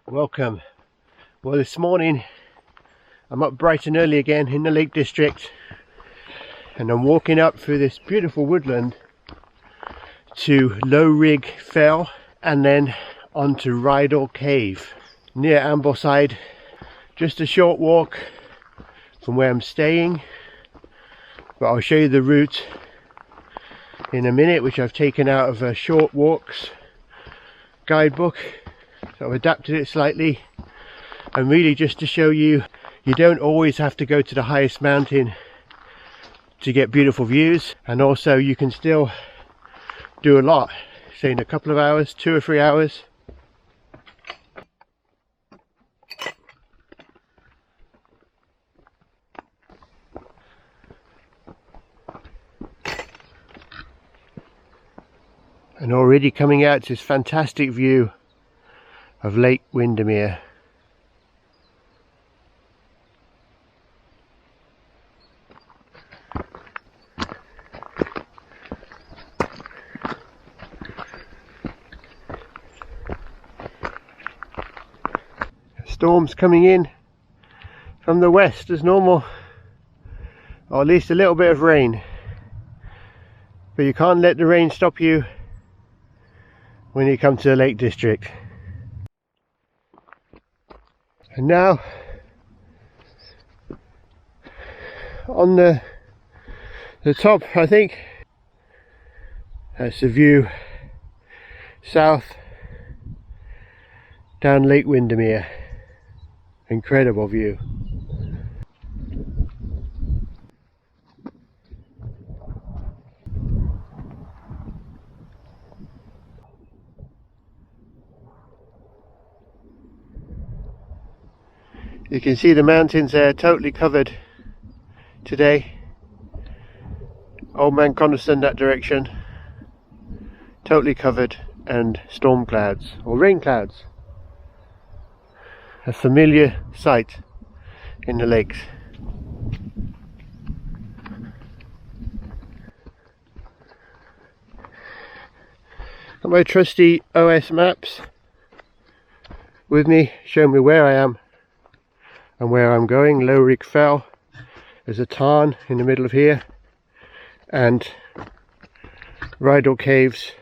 Welcome. Well, this morning I'm up bright and early again in the Lake District, and I'm walking up through this beautiful woodland to Loughrigg Fell and then onto Rydal Cave near Ambleside. Just a short walk from where I'm staying, but I'll show you the route in a minute, which I've taken out of a Short Walks guidebook. So I've adapted it slightly, and really just to show you, you don't always have to go to the highest mountain to get beautiful views, and also you can still do a lot, say in a couple of hours, 2 or 3 hours. And already coming out to this fantastic view of Lake Windermere. Storms coming in from the west as normal, or at least a little bit of rain, but you can't let the rain stop you when you come to the Lake District. And now on the top, I think that's the view south down Lake Windermere. Incredible view. You can see the mountains there totally covered today. Old Man Coniston that direction, totally covered, and storm clouds or rain clouds. A familiar sight in the lakes. Got my trusty OS maps with me, showing me where I am and where I'm going. Loughrigg Fell, there's a tarn in the middle of here, and Rydal Caves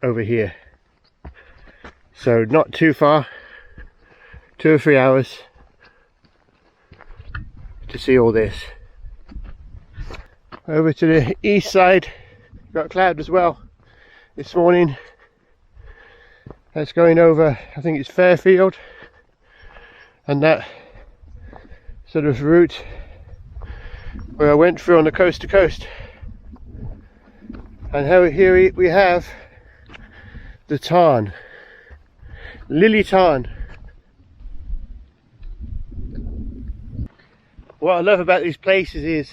over here. So not too far, 2 or 3 hours to see all this. Over to the east side, got cloud as well this morning. That's going over, I think it's Fairfield, and that sort of route where I went through on the coast to coast. And here we have the tarn, Lily Tarn. What I love about these places is,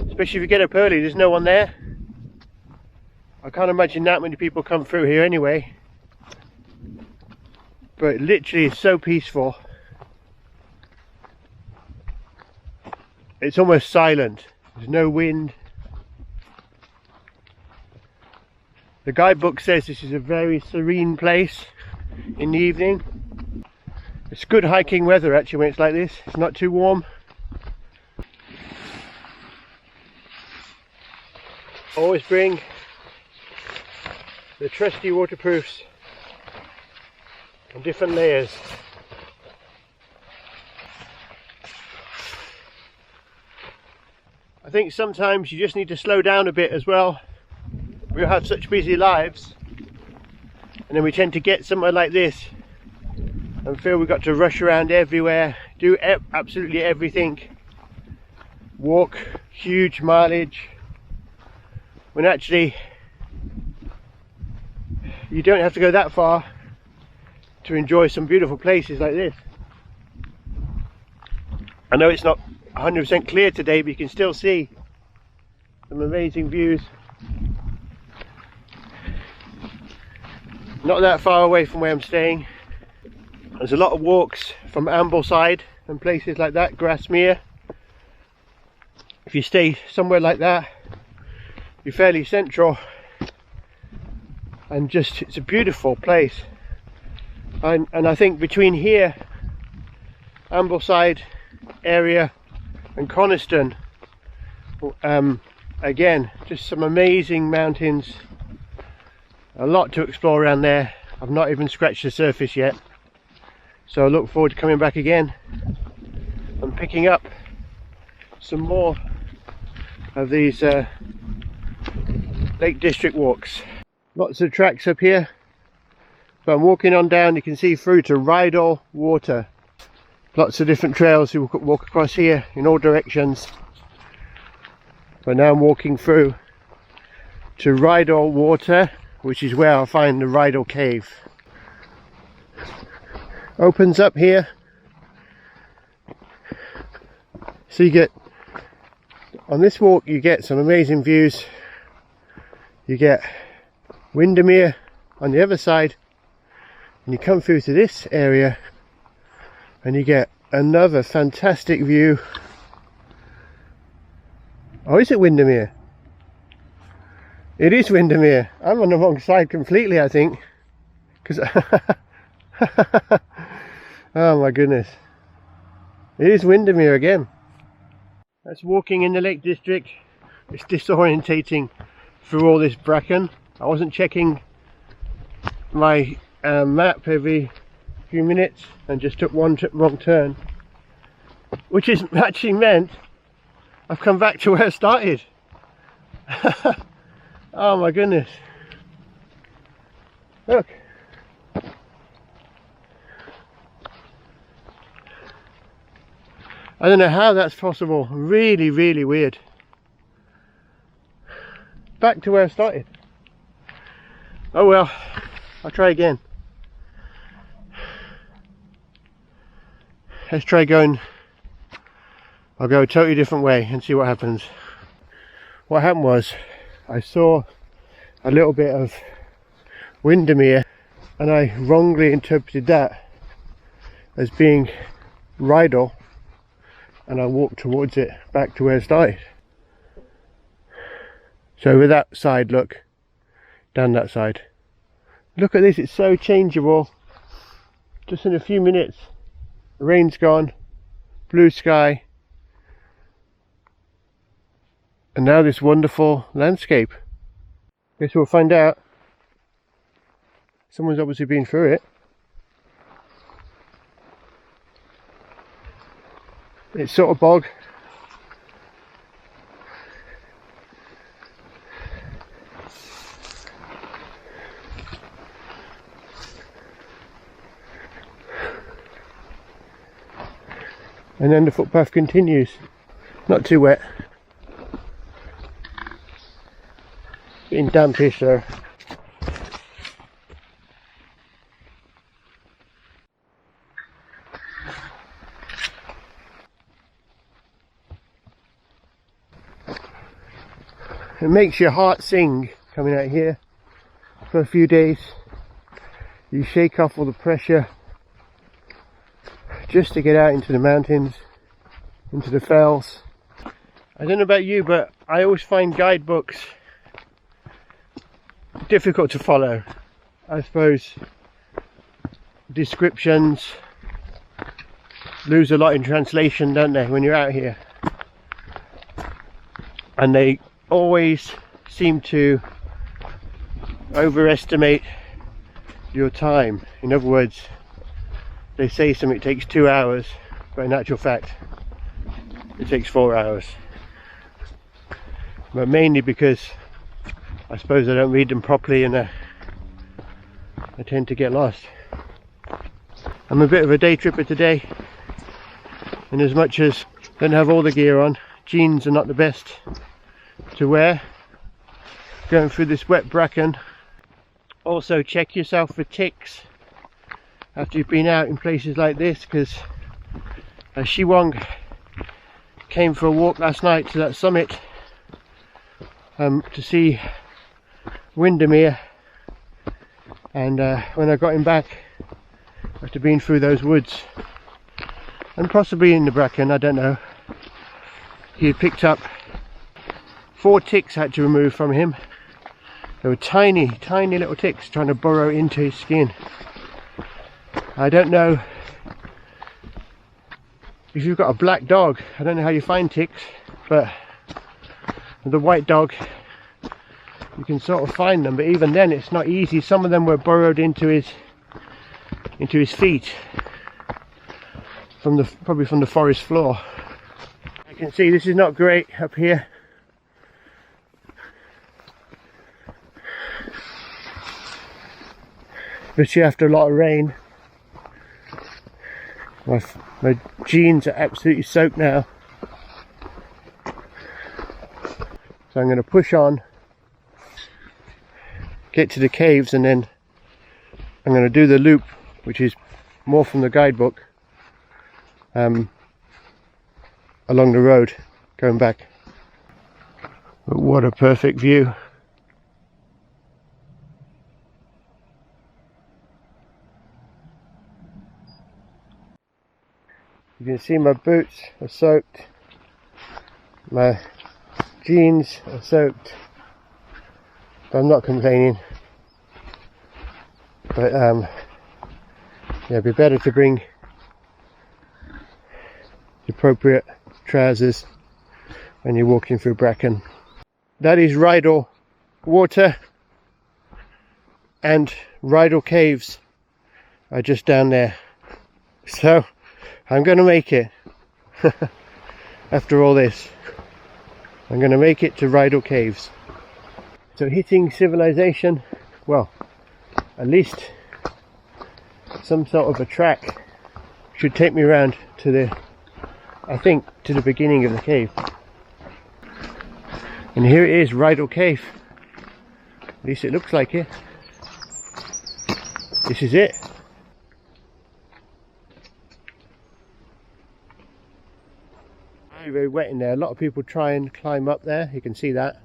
especially if you get up early, there's no one there. I can't imagine that many people come through here anyway, but it literally is so peaceful. It's almost silent, there's no wind. The guidebook says this is a very serene place in the evening. It's good hiking weather actually when it's like this, it's not too warm. Always bring the trusty waterproofs in different layers. I think sometimes you just need to slow down a bit as well. We all have such busy lives, and then we tend to get somewhere like this and feel we've got to rush around everywhere, do absolutely everything, walk huge mileage, when actually you don't have to go that far to enjoy some beautiful places like this. I know it's not 100% clear today, but you can still see some amazing views. Not that far away from where I'm staying. There's a lot of walks from Ambleside and places like that, Grasmere. If you stay somewhere like that, you're fairly central, and just it's a beautiful place. And I think between here, Ambleside area and Coniston, again, just some amazing mountains, a lot to explore around there. I've not even scratched the surface yet, so I look forward to coming back again and picking up some more of these Lake District walks. Lots of tracks up here, but I'm walking on down, you can see through to Rydal Water. Lots of different trails you walk across here in all directions, but now I'm walking through to Rydal Water, which is where I'll find the Rydal Cave. Opens up here, so you get, on this walk you get some amazing views. You get Windermere on the other side, and you come through to this area and you get another fantastic view. Oh, is it Windermere? It is Windermere. I'm on the wrong side completely, I think, because oh my goodness, it is Windermere again. That's walking in the Lake District. It's disorientating through all this bracken. I wasn't checking my map every few minutes and just took one wrong turn, which has actually meant I've come back to where I started. Oh my goodness, look. I don't know how that's possible. Really, really weird. Back to where I started. Oh well, I'll try again. Let's try going. I'll go a totally different way and see what happens. What happened was, I saw a little bit of Windermere and I wrongly interpreted that as being Rydal, and I walked towards it back to where I started. So over that side, look, down that side. Look at this, it's so changeable. Just in a few minutes, the rain's gone, blue sky, and now this wonderful landscape. Guess we'll find out. Someone's obviously been through it. It's sort of bog. And then the footpath continues. Not too wet. Getting dampish though. It makes your heart sing coming out here for a few days. You shake off all the pressure just to get out into the mountains, into the fells. I don't know about you, but I always find guidebooks difficult to follow. I suppose descriptions lose a lot in translation, don't they, when you're out here? And they always seem to overestimate your time. In other words, they say something takes 2 hours, but in actual fact it takes 4 hours. But mainly because I suppose I don't read them properly and I tend to get lost. I'm a bit of a day tripper today, and as much as I don't have all the gear on, jeans are not the best to wear going through this wet bracken. Also check yourself for ticks after you've been out in places like this, because Shiwong came for a walk last night to that summit to see Windermere, and when I got him back after being through those woods and possibly in the bracken, I don't know, he had picked up 4 ticks I had to remove from him. They were tiny little ticks trying to burrow into his skin. I don't know if you've got a black dog. I don't know how you find ticks, but with the white dog you can sort of find them, but even then it's not easy. Some of them were burrowed into his feet from probably from the forest floor. You can see this is not great up here. Especially after a lot of rain. My jeans are absolutely soaked now. So I'm going to push on, get to the caves, and then I'm going to do the loop, which is more from the guidebook, along the road going back. But what a perfect view. You can see my boots are soaked, my jeans are soaked, but I'm not complaining. But yeah, it'd be better to bring the appropriate trousers when you're walking through bracken. That is Rydal water, and Rydal Caves are just down there. So I'm going to make it. After all this, I'm going to make it to Rydal Caves. So hitting civilization, well, at least some sort of a track should take me around to the, I think, to the beginning of the cave. And here it is, Rydal Cave. At least it looks like it. This is it. Very wet in there. A lot of people try and climb up there, you can see that,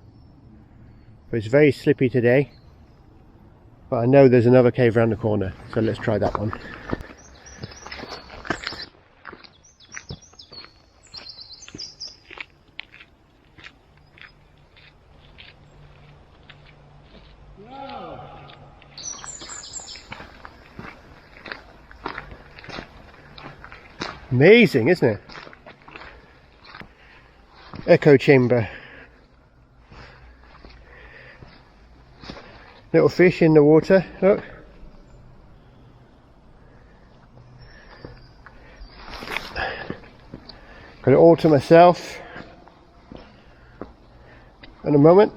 but it's very slippy today. But I know there's another cave around the corner, so let's try that one. Amazing, isn't it? Echo chamber. Little fish in the water, look. Got it all to myself in a moment.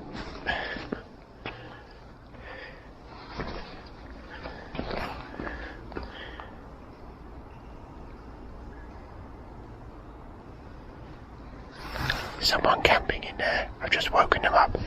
Someone camping in there. I've just woken them up.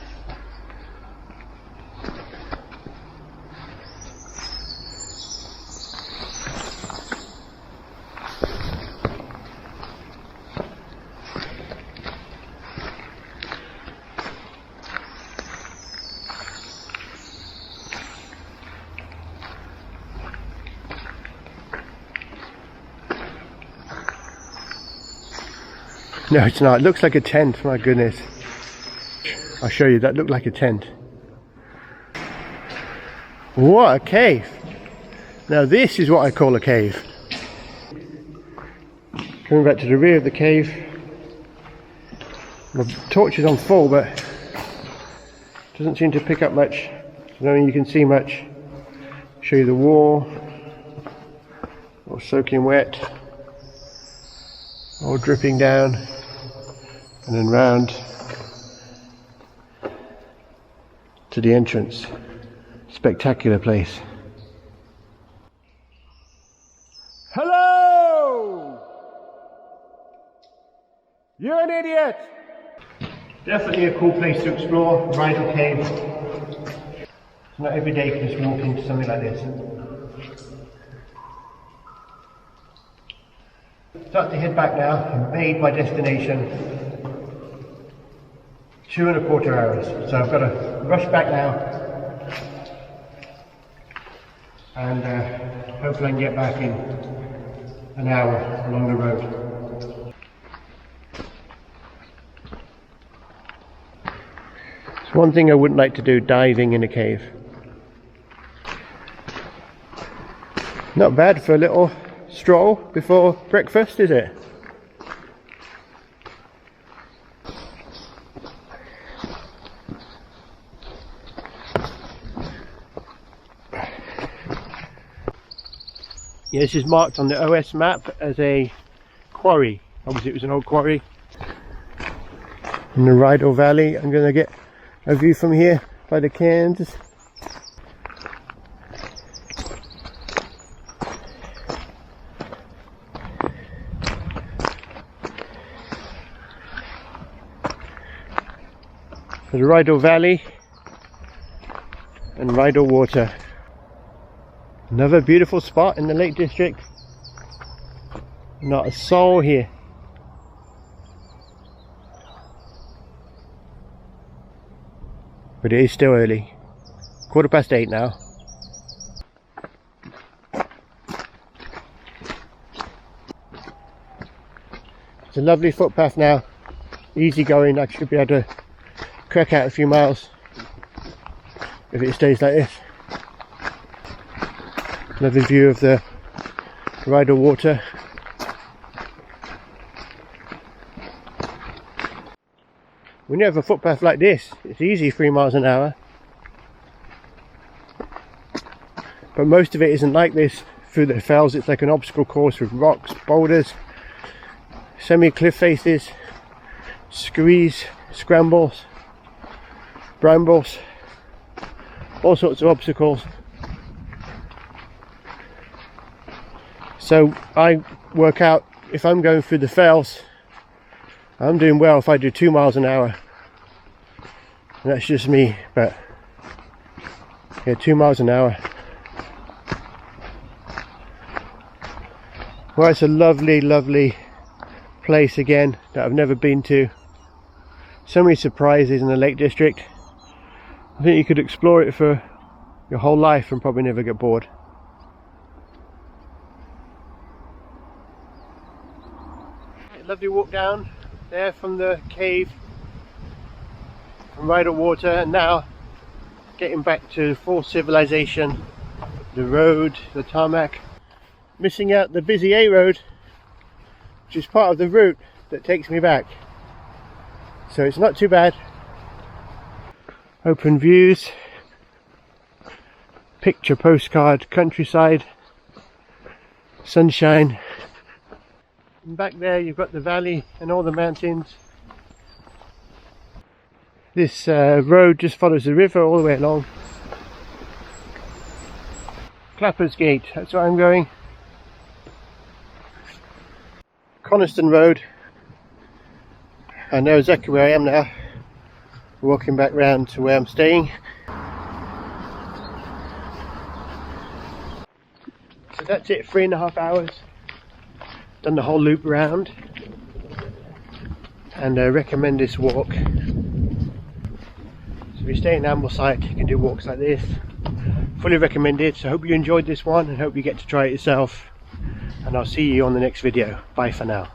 No, it's not. It looks like a tent, my goodness. I'll show you, that looked like a tent. What a cave! Now this is what I call a cave. Coming back to the rear of the cave. My torch is on full, but it doesn't seem to pick up much. I don't think you can see much. Show you the wall. All soaking wet. All dripping down. And then round to the entrance. Spectacular place. Hello! You're an idiot! Definitely a cool place to explore, Rydal Caves. It's not every day you can just walk into something like this. Start to head back now. I've made my destination. 2¼ hours, so I've got to rush back now, and hopefully I can get back in an hour along the road. It's one thing I wouldn't like to do, diving in a cave. Not bad for a little stroll before breakfast, is it? Yeah, this is marked on the OS map as a quarry. Obviously it was an old quarry. In the Rydal Valley, I'm going to get a view from here by the cairns. The Rydal Valley and Rydal Water. Another beautiful spot in the Lake District. Not a soul here. But it is still early. 8:15 now. It's a lovely footpath now. Easy going. I should be able to crack out a few miles if it stays like this. Lovely view of the Rydal Water. When you have a footpath like this, it's easy 3 miles an hour. But most of it isn't like this through the fells. It's like an obstacle course with rocks, boulders, semi-cliff faces, screes, scrambles, brambles, all sorts of obstacles. So I work out, if I'm going through the fells, I'm doing well if I do 2 miles an hour. And that's just me, but yeah, 2 miles an hour. Well, it's a lovely, lovely place again that I've never been to. So many surprises in the Lake District. I think you could explore it for your whole life and probably never get bored. Lovely walk down there from the cave from Rydal Water, and now getting back to full civilization. The road, the tarmac, missing out the busy A road, which is part of the route that takes me back. So it's not too bad. Open views, picture postcard, countryside, sunshine. And back there you've got the valley and all the mountains. This road just follows the river all the way along. Clappers Gate, that's where I'm going. Coniston Road. I know exactly where I am now. Walking back round to where I'm staying. So that's it, 3.5 hours. Done the whole loop round, and I recommend this walk. So if you stay in Ambleside, you can do walks like this. Fully recommended. So I hope you enjoyed this one and hope you get to try it yourself, and I'll see you on the next video. Bye for now.